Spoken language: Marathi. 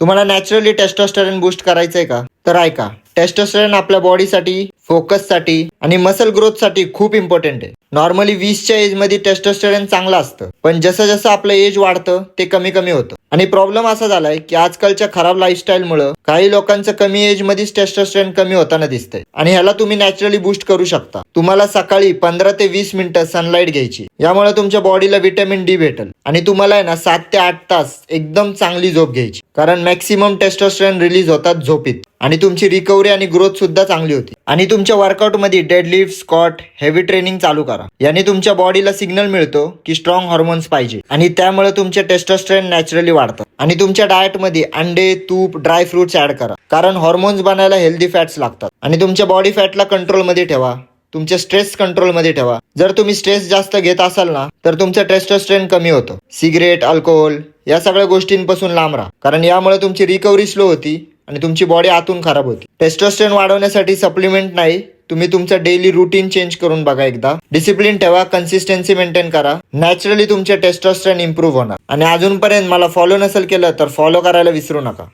तुम्हाला नॅचरली टेस्टोस्टेरोन बूस्ट करायचंय का? तर ऐका, टेस्टोस्टेरोन आपल्या बॉडीसाठी, फोकससाठी आणि मसल ग्रोथसाठी खूप इम्पॉर्टंट आहे. नॉर्मली 20च्या एज मध्ये टेस्टोस्टेरोन चांगलं असतं, पण जसं जसं आपलं एज वाढतं ते कमी कमी होतं. आणि प्रॉब्लेम असा झालाय की आजकालच्या खराब लाईफस्टाईलमुळे काही लोकांचं कमी एज मध्येच टेस्टोस्टेरोन कमी होताना दिसतंय. आणि ह्याला तुम्ही नॅचरली बूस्ट करू शकता. तुम्हाला सकाळी 15 ते 20 मिनिटं सनलाईट घ्यायची. यामुळे तुमच्या बॉडीला व्हिटॅमिन डी भेटेल आणि तुम्हाला आहे ना 7 ते 8 तास एकदम चांगली झोप घ्यायची. कारण मॅक्सिमम टेस्टोस्टेरोन रिलीज होतात झोपीत. आणि तुमची रिकव्हरी आणि ग्रोथ सुद्धा चांगली होती. आणि तुमच्या वर्कआउट मध्ये डेडलिफ्ट, स्क्वॉट, हेवी ट्रेनिंग चालू करा. याने तुमच्या बॉडीला सिग्नल मिळतो की स्ट्रॉंग हॉर्मोन्स पाहिजे आणि त्यामुळे तुमचे टेस्टोस्टेरोन नॅचरली वाढतं. आणि तुमच्या डाएट मध्ये अंडे, तूप, ड्राय फ्रुट्स ऍड करा. कारण हॉर्मोन्स बनायला हेल्दी फॅट्स लागतात. आणि तुमच्या बॉडी फॅटला कंट्रोल मध्ये ठेवा. तुमचे स्ट्रेस कंट्रोल मध्ये ठेवा. जर तुम्ही स्ट्रेस जास्त घेत असाल ना तर तुमचं टेस्टोस्टेरोन कमी होतं. सिगरेट, अल्कोहोल या सगळ्या गोष्टींपासून लांब राहा. कारण यामुळे तुमची रिकव्हरी स्लो होती आणि तुमची बॉडी आतून खराब होती. टेस्टोस्टेरोन वाढवण्यासाठी सप्लिमेंट नाही, तुम्ही तुमचं डेली रुटीन चेंज करून बघा एकदा. डिसिप्लिन ठेवा, कन्सिस्टन्सी मेंटेन करा. नॅचरली तुमचे टेस्टोस्टेरोन इम्प्रूव्ह होणार. आणि अजूनपर्यंत मला फॉलो नसेल केलं तर फॉलो करायला विसरू नका.